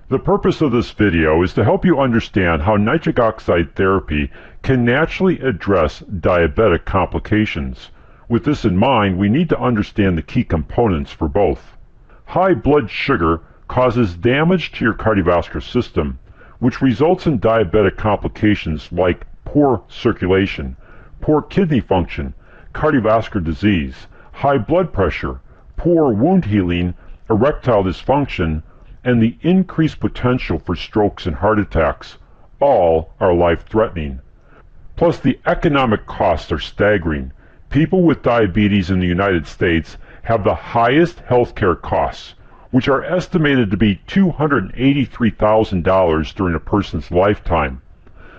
The purpose of this video is to help you understand how nitric oxide therapy can naturally address diabetic complications. With this in mind, we need to understand the key components for both. High blood sugar causes damage to your cardiovascular system, which results in diabetic complications like poor circulation, poor kidney function, cardiovascular disease, high blood pressure, poor wound healing, erectile dysfunction, and the increased potential for strokes and heart attacks. All are life-threatening. Plus, the economic costs are staggering. People with diabetes in the United States have the highest healthcare costs, which are estimated to be $283,000 during a person's lifetime.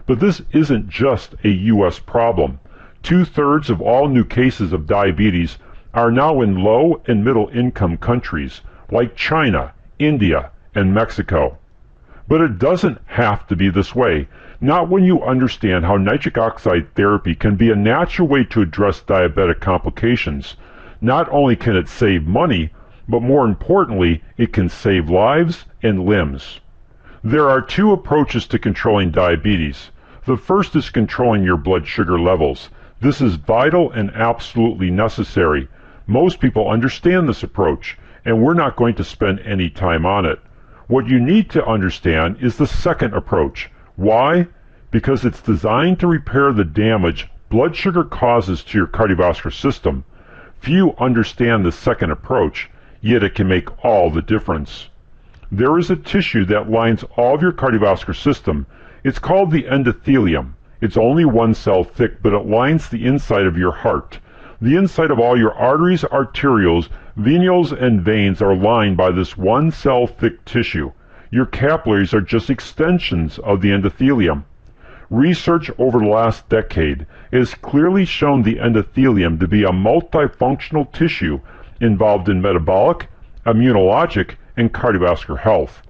But this isn't just a U.S. problem. 2/3 of all new cases of diabetes are now in low and middle income countries like China, India, and Mexico. But it doesn't have to be this way, not when you understand how nitric oxide therapy can be a natural way to address diabetic complications. Not only can it save money, but more importantly, it can save lives and limbs. There are two approaches to controlling diabetes. The first is controlling your blood sugar levels. This is vital and absolutely necessary. Most people understand this approach, and we're not going to spend any time on it. What you need to understand is the second approach. Why? Because it's designed to repair the damage blood sugar causes to your cardiovascular system. Few understand the second approach, yet it can make all the difference. There is a tissue that lines all of your cardiovascular system. It's called the endothelium. It's only 1 cell thick, but it lines the inside of your heart. The inside of all your arteries, arterioles, venules, and veins are lined by this 1 cell thick tissue. Your capillaries are just extensions of the endothelium. Research over the last decade has clearly shown the endothelium to be a multifunctional tissue involved in metabolic, immunologic, and cardiovascular health.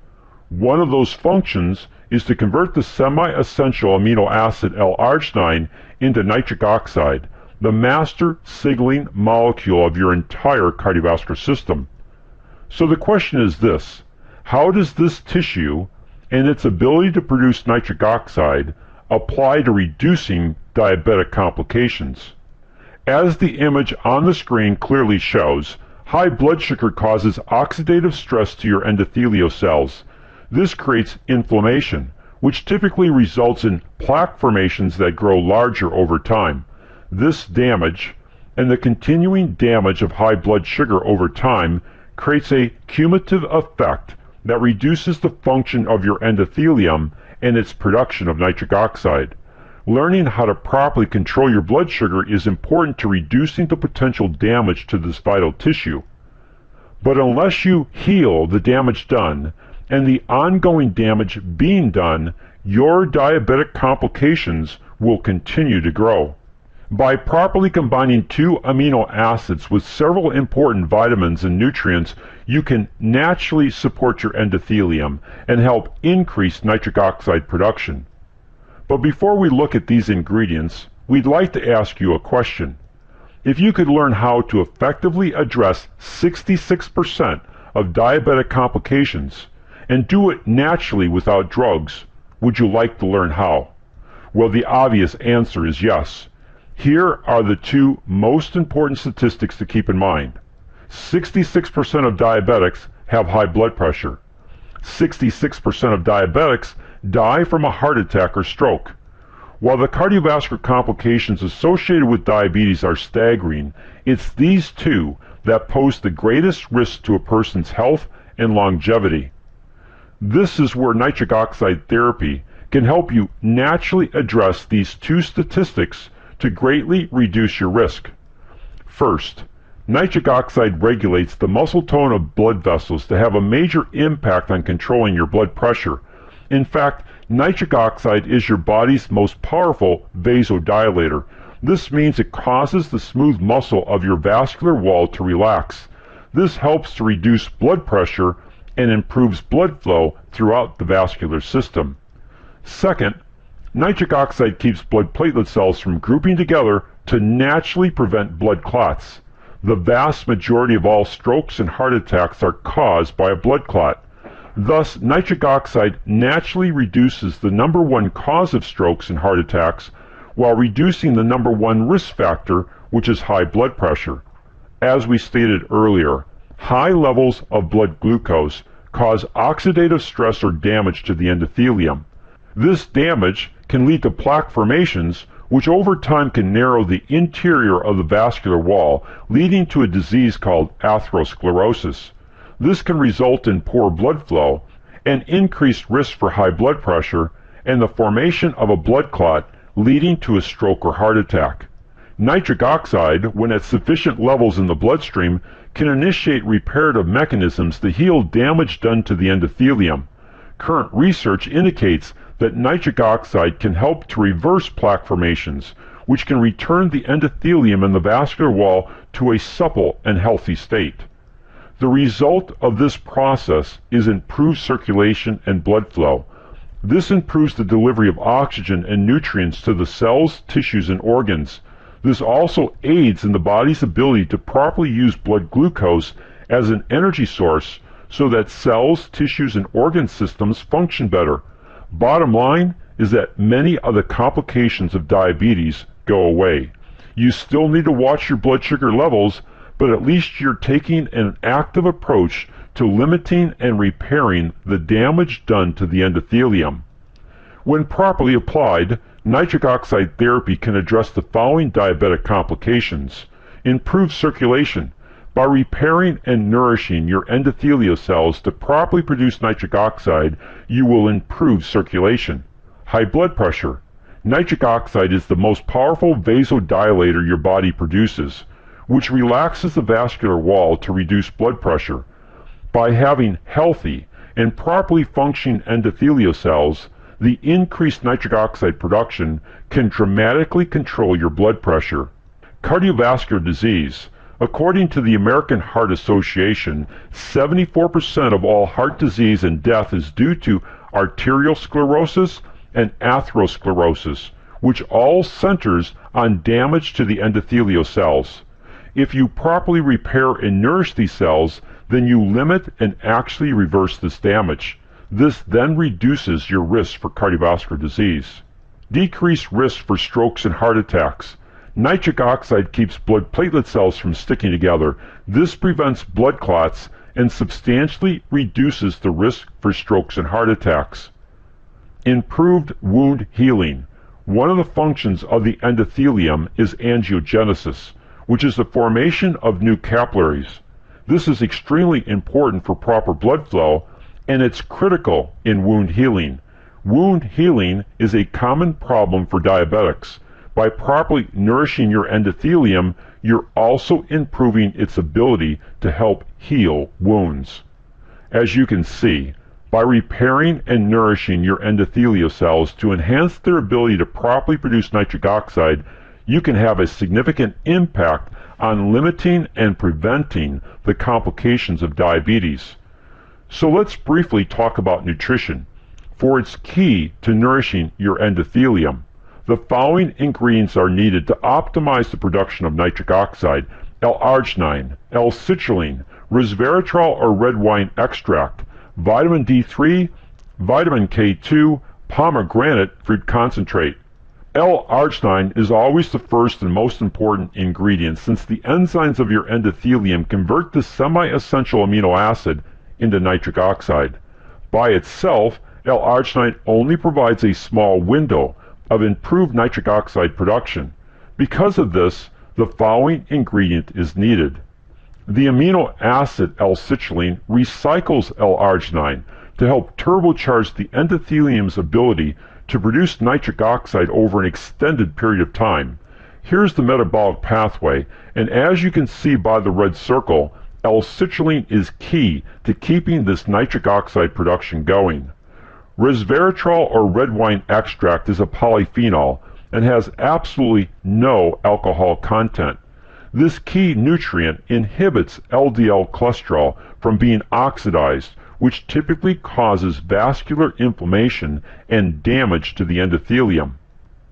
One of those functions is to convert the semi-essential amino acid L-arginine into nitric oxide, the master signaling molecule of your entire cardiovascular system. So the question is this: how does this tissue and its ability to produce nitric oxide apply to reducing diabetic complications? As the image on the screen clearly shows, high blood sugar causes oxidative stress to your endothelial cells. This creates inflammation, which typically results in plaque formations that grow larger over time. This damage, and the continuing damage of high blood sugar over time, creates a cumulative effect that reduces the function of your endothelium and its production of nitric oxide. Learning how to properly control your blood sugar is important to reducing the potential damage to this vital tissue. But unless you heal the damage done, and the ongoing damage being done, your diabetic complications will continue to grow. By properly combining 2 amino acids with several important vitamins and nutrients, you can naturally support your endothelium and help increase nitric oxide production. But before we look at these ingredients, we'd like to ask you a question. If you could learn how to effectively address 66% of diabetic complications and do it naturally without drugs, would you like to learn how? Well, the obvious answer is yes. Here are the 2 most important statistics to keep in mind. 66% of diabetics have high blood pressure. 66% of diabetics die from a heart attack or stroke. While the cardiovascular complications associated with diabetes are staggering, it's these 2 that pose the greatest risk to a person's health and longevity. This is where nitric oxide therapy can help you naturally address these 2 statistics to greatly reduce your risk. First, nitric oxide regulates the muscle tone of blood vessels to have a major impact on controlling your blood pressure. In fact, nitric oxide is your body's most powerful vasodilator. This means it causes the smooth muscle of your vascular wall to relax. This helps to reduce blood pressure and improves blood flow throughout the vascular system. Second, nitric oxide keeps blood platelet cells from grouping together to naturally prevent blood clots. The vast majority of all strokes and heart attacks are caused by a blood clot. Thus, nitric oxide naturally reduces the number one cause of strokes and heart attacks while reducing the number one risk factor, which is high blood pressure. As we stated earlier, high levels of blood glucose cause oxidative stress or damage to the endothelium. This damage can lead to plaque formations, which over time can narrow the interior of the vascular wall, leading to a disease called atherosclerosis. This can result in poor blood flow, an increased risk for high blood pressure, and the formation of a blood clot, leading to a stroke or heart attack. Nitric oxide, when at sufficient levels in the bloodstream, can initiate reparative mechanisms to heal damage done to the endothelium. Current research indicates that nitric oxide can help to reverse plaque formations, which can return the endothelium in the vascular wall to a supple and healthy state. The result of this process is improved circulation and blood flow. This improves the delivery of oxygen and nutrients to the cells, tissues, and organs. This also aids in the body's ability to properly use blood glucose as an energy source so that cells, tissues, and organ systems function better. Bottom line is that many of the complications of diabetes go away. You still need to watch your blood sugar levels, but at least you're taking an active approach to limiting and repairing the damage done to the endothelium. When properly applied, nitric oxide therapy can address the following diabetic complications. Improve circulation. By repairing and nourishing your endothelial cells to properly produce nitric oxide, you will improve circulation. High blood pressure. Nitric oxide is the most powerful vasodilator your body produces, which relaxes the vascular wall to reduce blood pressure. By having healthy and properly functioning endothelial cells, the increased nitric oxide production can dramatically control your blood pressure. Cardiovascular disease. According to the American Heart Association, 74% of all heart disease and death is due to arterial sclerosis and atherosclerosis, which all centers on damage to the endothelial cells. If you properly repair and nourish these cells, then you limit and actually reverse this damage. This then reduces your risk for cardiovascular disease. Decreased risk for strokes and heart attacks. Nitric oxide keeps blood platelet cells from sticking together. This prevents blood clots and substantially reduces the risk for strokes and heart attacks. Improved wound healing. One of the functions of the endothelium is angiogenesis, which is the formation of new capillaries. This is extremely important for proper blood flow, and it's critical in wound healing. Wound healing is a common problem for diabetics. By properly nourishing your endothelium, you're also improving its ability to help heal wounds. As you can see, by repairing and nourishing your endothelial cells to enhance their ability to properly produce nitric oxide, you can have a significant impact on limiting and preventing the complications of diabetes. So let's briefly talk about nutrition, for it's key to nourishing your endothelium. The following ingredients are needed to optimize the production of nitric oxide: L-arginine, L-citrulline, resveratrol or red wine extract, vitamin D3, vitamin K2, pomegranate fruit concentrate. L-arginine is always the first and most important ingredient, since the enzymes of your endothelium convert this semi-essential amino acid into nitric oxide. By itself, L-arginine only provides a small window of improved nitric oxide production. Because of this, the following ingredient is needed. The amino acid L-citrulline recycles L-arginine to help turbocharge the endothelium's ability to produce nitric oxide over an extended period of time. Here's the metabolic pathway, and as you can see by the red circle, L-citrulline is key to keeping this nitric oxide production going. Resveratrol or red wine extract is a polyphenol and has absolutely no alcohol content. This key nutrient inhibits LDL cholesterol from being oxidized, which typically causes vascular inflammation and damage to the endothelium.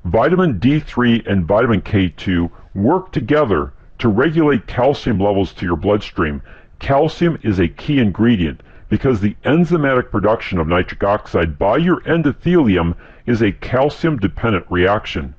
Vitamin D3 and vitamin K2 work together to regulate calcium levels to your bloodstream. Calcium is a key ingredient. because the enzymatic production of nitric oxide by your endothelium is a calcium-dependent reaction.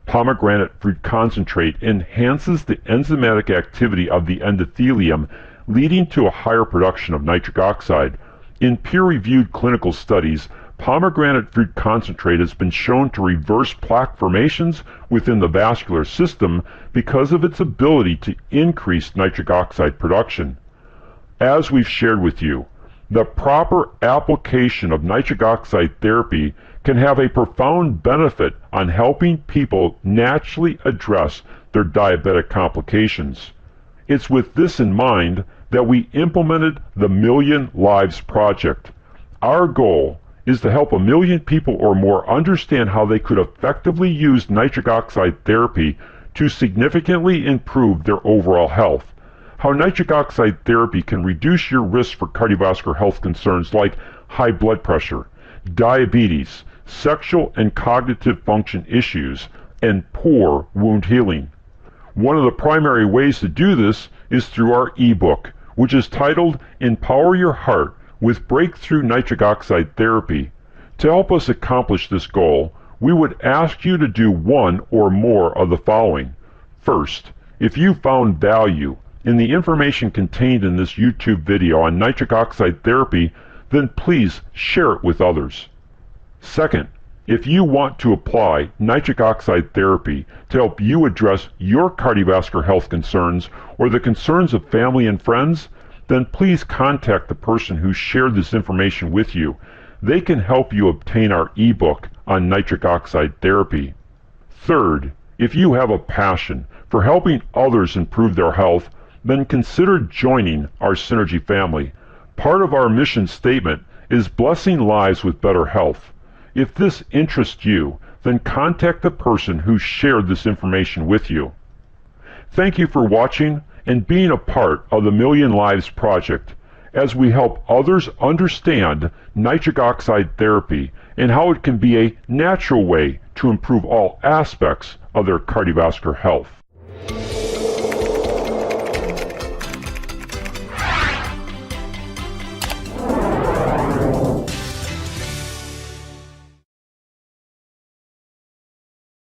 Pomegranate fruit concentrate enhances the enzymatic activity of the endothelium, leading to a higher production of nitric oxide. In peer-reviewed clinical studies, pomegranate fruit concentrate has been shown to reverse plaque formations within the vascular system because of its ability to increase nitric oxide production. As we've shared with you, the proper application of nitric oxide therapy can have a profound benefit on helping people naturally address their diabetic complications. It's with this in mind that we implemented the Million Lives Project. Our goal is to help 1 million people or more understand how they could effectively use nitric oxide therapy to significantly improve their overall health. How nitric oxide therapy can reduce your risk for cardiovascular health concerns like high blood pressure, diabetes, sexual and cognitive function issues, and poor wound healing. One of the primary ways to do this is through our ebook, which is titled Empower Your Heart with Breakthrough Nitric Oxide Therapy. To help us accomplish this goal, we would ask you to do one or more of the following. First, if you found value in the information contained in this YouTube video on nitric oxide therapy, then please share it with others. Second, if you want to apply nitric oxide therapy to help you address your cardiovascular health concerns or the concerns of family and friends, then please contact the person who shared this information with you. They can help you obtain our ebook on nitric oxide therapy. Third, if you have a passion for helping others improve their health, then consider joining our Synergy family. Part of our mission statement is blessing lives with better health. If this interests you, then contact the person who shared this information with you. Thank you for watching and being a part of the Million Lives Project as we help others understand nitric oxide therapy and how it can be a natural way to improve all aspects of their cardiovascular health.